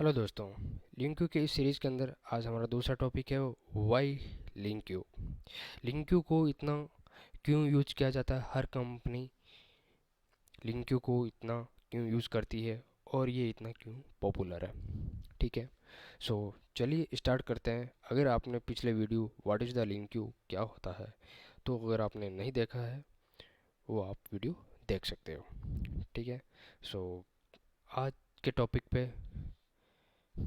Hello दोस्तों। लिंक्यू के इस सीरीज़ के अंदर आज हमारा दूसरा टॉपिक है वाई लिंक्यू। लिंक्यू को इतना क्यों यूज किया जाता है, हर कंपनी लिंक्यू को इतना क्यों यूज़ करती है और ये इतना क्यों पॉपुलर है। ठीक है, सो चलिए स्टार्ट करते हैं। अगर आपने पिछले वीडियो व्हाट इज़ द लिंक्यू क्या होता है, तो अगर आपने नहीं देखा है वो आप वीडियो देख सकते हो। ठीक है, सो आज के टॉपिक पे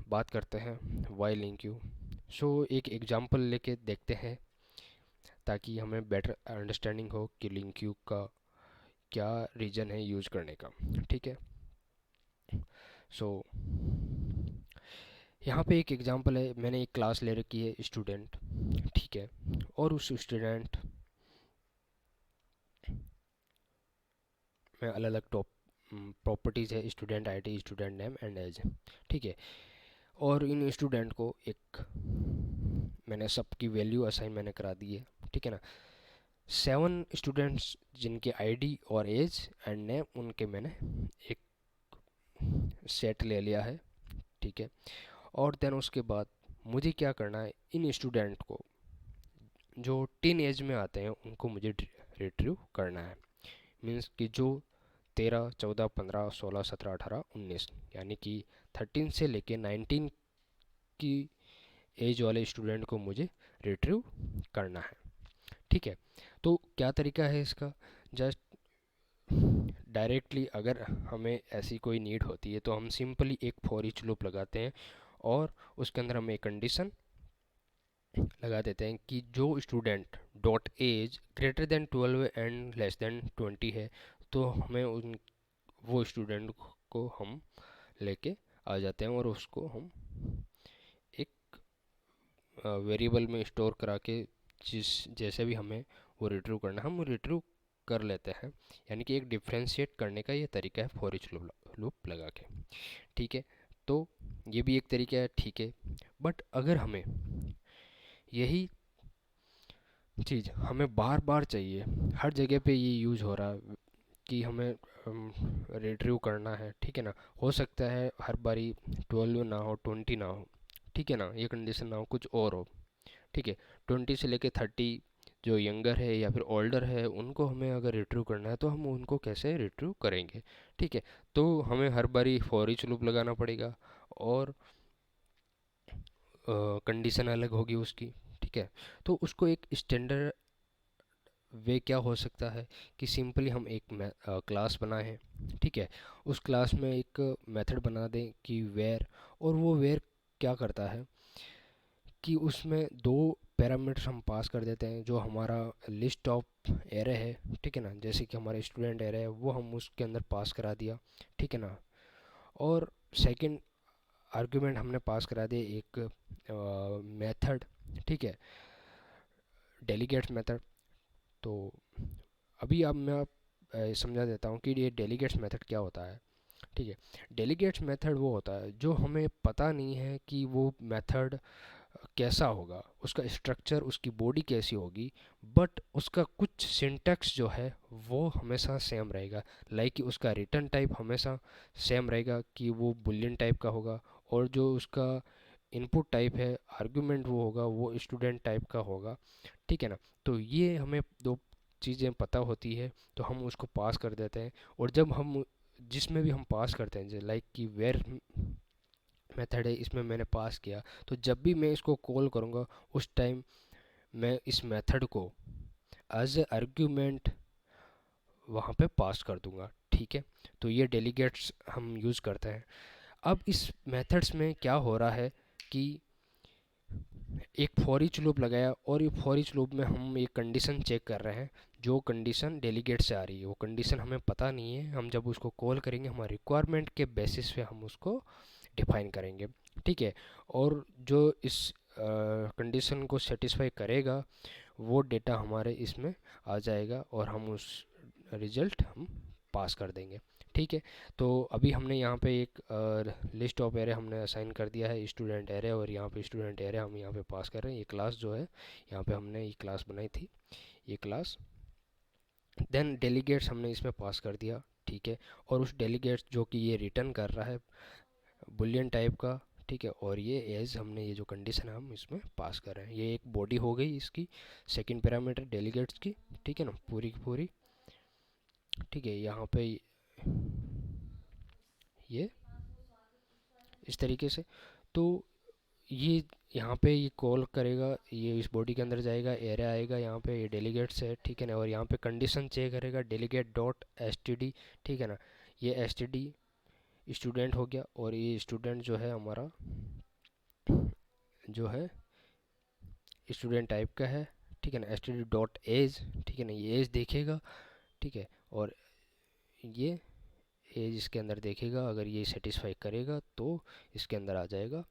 बात करते हैं वाई लिंक यू। सो एक एग्जांपल लेके देखते हैं ताकि हमें बेटर अंडरस्टैंडिंग हो कि लिंक यू का क्या रीज़न है यूज़ करने का। ठीक है, सो यहाँ पे एक एग्जांपल है। मैंने एक क्लास ले रखी है स्टूडेंट, ठीक है, और उस स्टूडेंट में अलग अलग टॉप प्रॉपर्टीज़ है, student ID, student name and age. ठीक है, और इन स्टूडेंट को एक मैंने सबकी वैल्यू असाइन मैंने करा दी है। ठीक है ना, 7 स्टूडेंट्स जिनके आईडी और एज एंड नेम उनके मैंने एक सेट ले लिया है। ठीक है, और देन उसके बाद मुझे क्या करना है, इन स्टूडेंट को जो टीन एज में आते हैं उनको मुझे रिट्रीव करना है। मीन्स कि जो 13, 14, 15, 16, 17, 18, 19 यानी कि 13 से लेके 19 की एज वाले स्टूडेंट को मुझे रिट्रीव करना है। ठीक है, तो क्या तरीका है इसका। जस्ट डायरेक्टली अगर हमें ऐसी कोई नीड होती है तो हम सिंपली एक फॉर ईच लूप लगाते हैं और उसके अंदर हम एक कंडीशन लगा देते हैं कि जो student dot age greater than 12 and less than 20 है, तो हमें उन वो स्टूडेंट को हम लेके आ जाते हैं और उसको हम एक वेरिएबल में स्टोर करा के जिस जैसे भी हमें वो रिट्रीव करना है हम रिट्रीव कर लेते हैं। यानी कि एक डिफ्रेंशिएट करने का ये तरीका है फॉर ईच लूप लगा के। ठीक है, तो ये भी एक तरीका है। ठीक है, बट अगर हमें यही चीज़ हमें बार बार चाहिए, हर जगह पे ये यूज़ हो रहा है कि हमें रिट्रीव करना है। ठीक है ना, हो सकता है हर बारी 12 ना हो, 20 ना हो, ठीक है ना, ये कंडीशन ना हो, कुछ और हो। ठीक है, 20 से लेके 30 जो यंगर है या फिर ओल्डर है उनको हमें अगर रिट्रीव करना है तो हम उनको कैसे रिट्रीव करेंगे। ठीक है, तो हमें हर बारी फॉर ईच लूप लगाना पड़ेगा और कंडीशन अलग होगी उसकी। ठीक है, तो उसको एक स्टैंडर्ड वे क्या हो सकता है कि सिंपली हम एक क्लास बनाएं। ठीक है, उस क्लास में एक मेथड बना दें कि वेयर, और वो वेयर क्या करता है कि उसमें दो पैरामीटर्स हम पास कर देते हैं। जो हमारा लिस्ट ऑफ एरे है, ठीक है ना, जैसे कि हमारा स्टूडेंट एरे है वो हम उसके अंदर पास करा दिया। ठीक है ना, और सेकंड आर्गुमेंट हमने पास करा दिया एक मेथड, ठीक है, डेलीगेट्स मेथड। तो अभी अब मैं समझा देता हूँ कि ये डेलीगेट्स मेथड क्या होता है। ठीक है, डेलीगेट्स मेथड वो होता है जो हमें पता नहीं है कि वो मेथड कैसा होगा, उसका स्ट्रक्चर, उसकी बॉडी कैसी होगी, बट उसका कुछ सिंटैक्स जो है वो हमेशा सेम रहेगा। लाइक कि उसका रिटर्न टाइप हमेशा सेम रहेगा कि वो बुलियन टाइप का होगा, और जो उसका इनपुट टाइप है, आर्गुमेंट वो होगा वो स्टूडेंट टाइप का होगा। ठीक है ना, तो ये हमें दो चीज़ें पता होती है तो हम उसको पास कर देते हैं। और जब हम जिसमें भी हम पास करते हैं, जैसे लाइक कि वेयर मेथड है, इसमें मैंने पास किया, तो जब भी मैं इसको कॉल करूँगा उस टाइम मैं इस मेथड को एज ए आर्ग्यूमेंट वहाँ पे पास कर दूंगा। ठीक है, तो ये डेलीगेट्स हम यूज़ करते हैं। अब इस मेथड्स में क्या हो रहा है कि एक फॉर ईच लूप लगाया और ये फॉर ईच लूप में हम एक कंडीशन चेक कर रहे हैं। जो कंडीशन डेलीगेट से आ रही है वो कंडीशन हमें पता नहीं है, हम जब उसको कॉल करेंगे हमारे रिक्वायरमेंट के बेसिस पे हम उसको डिफाइन करेंगे। ठीक है, और जो इस कंडीशन को सेटिस्फाई करेगा वो डेटा हमारे इसमें आ जाएगा और हम उस रिजल्ट हम पास कर देंगे। ठीक है, तो अभी हमने यहाँ पे एक लिस्ट ऑफ एरे हमने असाइन कर दिया है स्टूडेंट एरे, और यहाँ पे स्टूडेंट एरे हम यहाँ पे पास कर रहे हैं। ये क्लास जो है यहाँ पे हमने ये क्लास बनाई थी, ये क्लास, देन डेलीगेट्स हमने इसमें पास कर दिया। ठीक है, और उस डेलीगेट्स जो कि ये रिटर्न कर रहा है बुलियन टाइप का, ठीक है। और ये एज हमने ये जो कंडीशन है हम इसमें पास कर रहे हैं। ये एक बॉडी हो गई इसकी सेकंड पैरामीटर डेलीगेट्स की, ठीक है ना, पूरी की पूरी, ठीक है। यहाँ पे ये इस तरीके से, तो ये यहाँ पे ये कॉल करेगा, ये इस बॉडी के अंदर जाएगा, एरे आएगा, यहाँ पे ये डेलीगेट्स है, ठीक है ना। और यहाँ पे कंडीशन चेक करेगा delegate dot S T D, ठीक है ना। ये एस टी डी स्टूडेंट हो गया, और ये स्टूडेंट जो है हमारा जो है स्टूडेंट टाइप का है, ठीक है ना। S T D dot age, ठीक है ना, ये एज देखेगा, ठीक है। और ये एज इसके अंदर देखेगा, अगर ये सेटिस्फाई करेगा तो इसके अंदर आ जाएगा,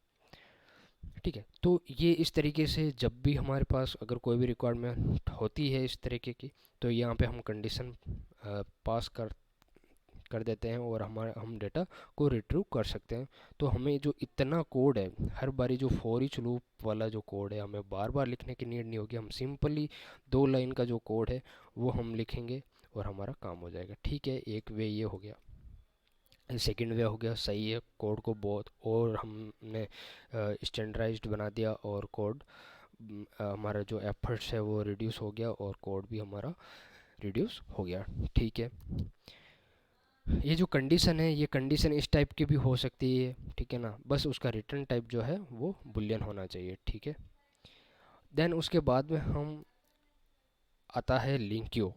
ठीक है। तो ये इस तरीके से जब भी हमारे पास अगर कोई भी रिक्वायरमेंट होती है इस तरीके की, तो यहाँ पे हम कंडीशन पास कर देते हैं और हम डेटा को रिट्रीव कर सकते हैं। तो हमें जो इतना कोड है, हर बारी जो फॉर ईच लूप वाला जो कोड है, हमें बार बार लिखने की नीड नहीं होगी। हम सिंपली 2 लाइन का जो कोड है वो हम लिखेंगे और हमारा काम हो जाएगा, ठीक है। एक वे ये हो गया। सेकंड वे हो गया, सही है, कोड को बहुत और हमने स्टैंडर्डाइज्ड बना दिया, और कोड हमारा जो एफर्ट्स है वो रिड्यूस हो गया, और कोड भी हमारा रिड्यूस हो गया, ठीक है। ये जो कंडीशन है, ये कंडीशन इस टाइप की भी हो सकती है, ठीक है ना। बस उसका रिटर्न टाइप जो है वो बुलियन होना चाहिए, ठीक है। देन उसके बाद में हम आता है लिंक्यू,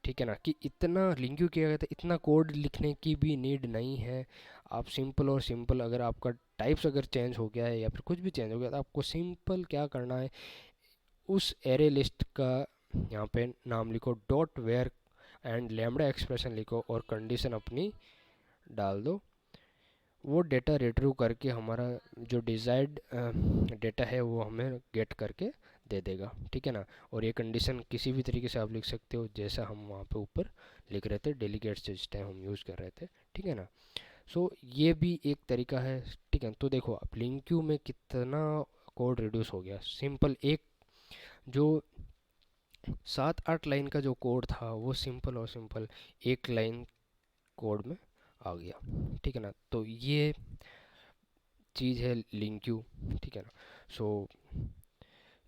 ठीक है ना। कि इतना लिंक्यू किया गया था, इतना कोड लिखने की भी नीड नहीं है। आप सिंपल और सिंपल, अगर आपका टाइप्स अगर चेंज हो गया है या फिर कुछ भी चेंज हो गया, तो आपको सिंपल क्या करना है, उस एरे लिस्ट का यहाँ पे नाम लिखो, dot where and lambda expression लिखो, और कंडीशन अपनी डाल दो। वो डेटा रिट्रीव करके हमारा जो डिज़ायर्ड डेटा है वो हमें गेट करके दे देगा, ठीक है ना। और ये कंडीशन किसी भी तरीके से आप लिख सकते हो, जैसा हम वहाँ पे ऊपर लिख रहे थे डेलीगेट्स जिस टाइम हम यूज़ कर रहे थे, ठीक है ना। सो ये भी एक तरीका है, ठीक है। तो देखो अब लिंक क्यू में कितना कोड रिड्यूस हो गया। सिंपल एक जो 7-8 लाइन का जो कोड था वो सिंपल और सिंपल 1 लाइन कोड में आ गया, ठीक है ना। तो ये चीज़ है लिंक क्यू, ठीक है ना। सो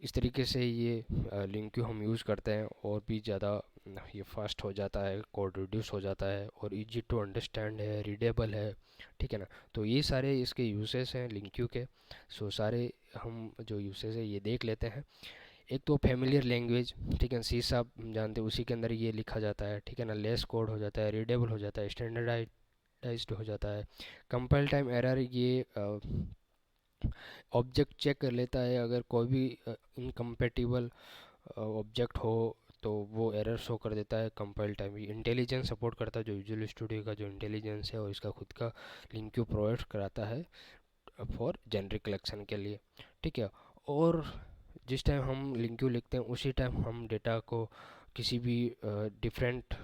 इस तरीके से ये लिंक क्यू हम यूज़ करते हैं, और भी ज़्यादा ये फास्ट हो जाता है, कोड रिड्यूस हो जाता है, और इजी टू अंडरस्टैंड है, रीडेबल है, ठीक है ना। तो ये सारे इसके यूसेस हैं लिंक क्यू के। सो सारे हम जो यूसेस है ये देख लेते हैं। एक तो फैमिलियर लैंग्वेज, ठीक है, सी साहब हम जानते हैं, उसी के अंदर ये लिखा जाता है, ठीक है ना। लेस कोड हो जाता है, रीडेबल हो जाता है, स्टैंडर्डाइज्ड हो जाता है। कंपाइल टाइम एरर, ये ऑब्जेक्ट चेक कर लेता है, अगर कोई भी इनकम्पेटिबल ऑब्जेक्ट हो तो वो एरर शो कर देता है। कंपाइल टाइम इंटेलिजेंस सपोर्ट करता है, जो विजुअल स्टूडियो का जो इंटेलिजेंस है और इसका खुद का लिंक क्यू प्रोवाइड कराता है फॉर जेनरिक कलेक्शन के लिए, ठीक है। और जिस टाइम हम लिंक क्यू लिखते हैं उसी टाइम हम डेटा को किसी भी डिफरेंट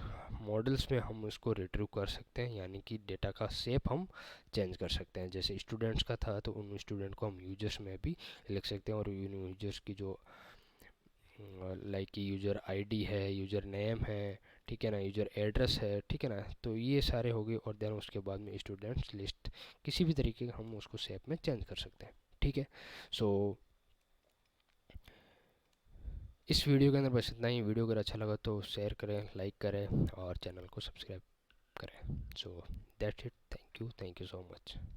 मॉडल्स में हम उसको रिट्रीव कर सकते हैं, यानी कि डेटा का शेप हम चेंज कर सकते हैं। जैसे स्टूडेंट्स का था तो उन स्टूडेंट को हम यूजर्स में भी लिख सकते हैं, और इन यूजर्स की जो लाइक कि यूज़र आईडी है, यूज़र नेम है, ठीक है ना, यूज़र एड्रेस है, ठीक है ना। तो ये सारे हो गए, और देन उसके बाद में स्टूडेंट्स लिस्ट किसी भी तरीके का हम उसको शेप में चेंज कर सकते हैं, ठीक है। सो इस वीडियो के अंदर बस इतना ही। वीडियो अगर अच्छा लगा तो शेयर करें, लाइक करें, और चैनल को सब्सक्राइब करें। So that's it, thank you so much.